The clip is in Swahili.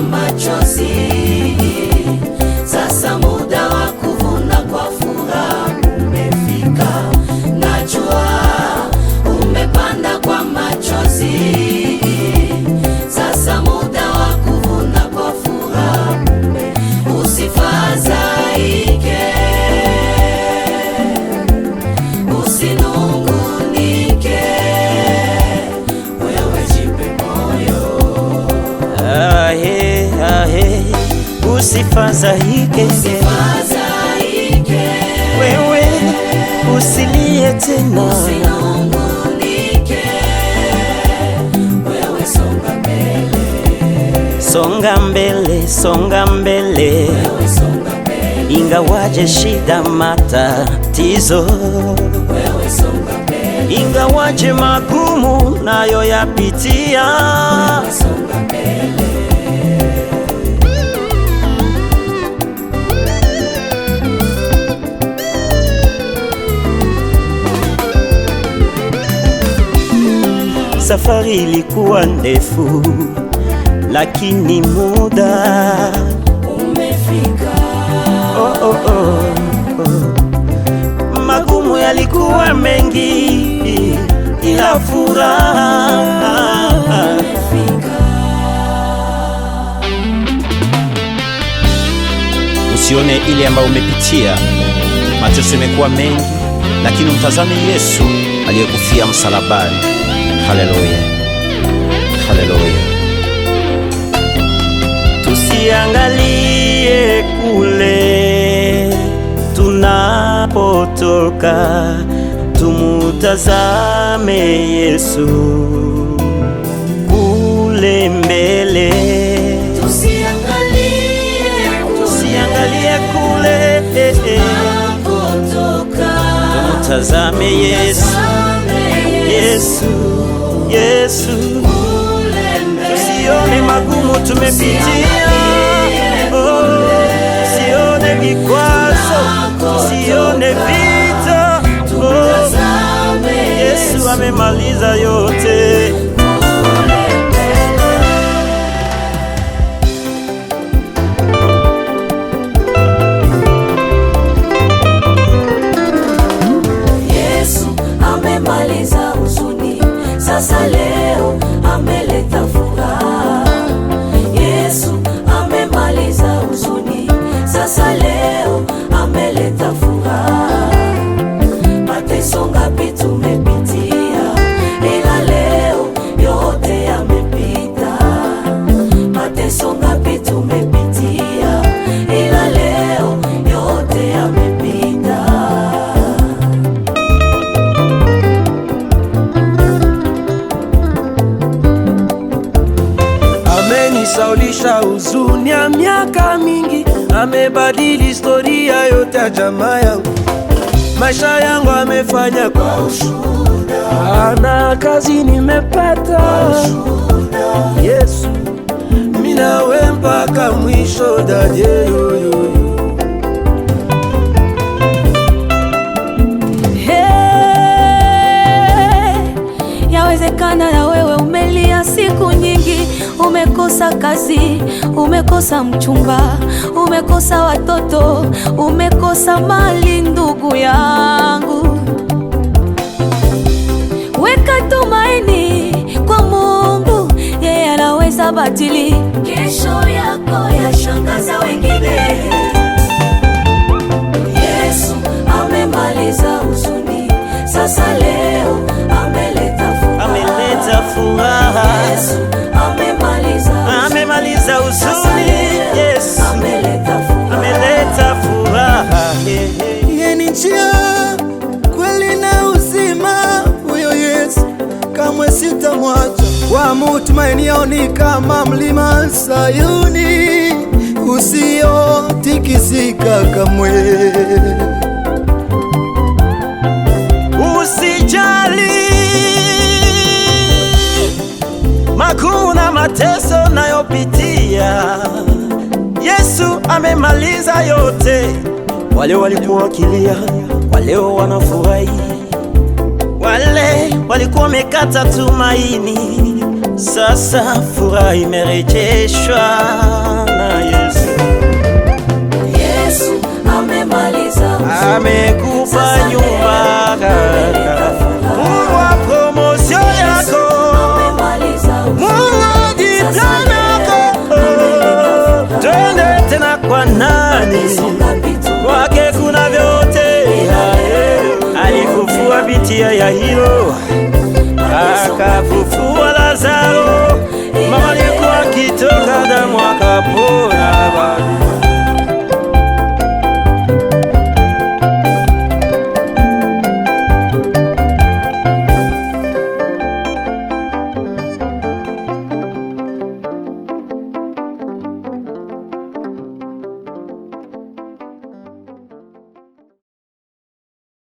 kwa machozi, sasa muda wa kuvuna kwa furaha umefika. Najua umepanda kwa machozi, sasa muda wa kuvuna kwa furaha usifadhaike, usinungunike, wewe jipe moyo. Usifadhaike, wewe usilie tena, usinungunike, wewe songa mbele, songa mbele, songa mbele, wewe songa mbele, ingawaje shida matatizo, wewe songa mbele, ingawaje magumu nayo yapitia, wewe songa mbele. Safari ilikuwa ndefu, lakini muda umefika. Magumu yalikuwa mengi, ila furaha Umefika. Usione ile ambayo umepitia. Mateso yamekuwa mengi, lakini mtazame Yesu aliyekufia msalabani. Haleluya, haleluya. Tusiangalie kule tunapotoka, tumutazame Yesu kule mbele. Tusiangalie kule tunapotoka, tumutazame Yesu, Yesu, Yesu. Tusione magumu tumepitia, tusione vikwazo, tusione vita. Yesu amemaliza yote. Yesu amemaliza huzuni, sasa leo ameleta furaha. Yesu amemaliza huzuni, sasa leo ameleta furaha. Mateso ngapi tumepitia, ila leo yote yamepita. Mateso ngapi tumepitia, ila leo yote yamepita. Amenisaulisha huzuni ya miaka mingi, amebadili historia yote ya jamaa yangu. Maisha yangu amefanya kwa ushuhuda, ana kazi nimepata. Yesu mimi nawe mpaka mwisho daje yoyo. Yawezekana na wewe umelia siku nyingi, umekosa kazi, umekosa mchumba, umekosa watoto, umekosa mali. Ndugu yangu, weka tumaini kwa Mungu, yeye anaweza badili Kesho yako yashangaza wengine. Yesu amemaliza huzuni, sasa leo ameleta furaha. Ameleta furaha. Yesu amemaliza huzuni. Yesu ameleta furaha. ameleta furaha. Yeye ni njia, kweli na uzima, huyo Yesu kamwe sitamwacha. Kwa matumaini yao ni kama mlima Sayuni usiotikisika kamwe. Usijali magumu na mateso nayopitia, Yesu amemaliza yote. Wale walikuwa wakilia, wale wanafurahi, wale walikuwa wamekata tumaini, Sasa furaha imerejeshwa na Yesu. Yesu amemaliza huzuni. Amekupa Sasa nyumba leo ameleta furaha. Mungu wa promosio yako, Amemaliza huzuni. Mungu ajitanako. Twende tena kwa nani? Kwake kuna vyote. Alikufua bitia ya hilo, akafufua Lazaro.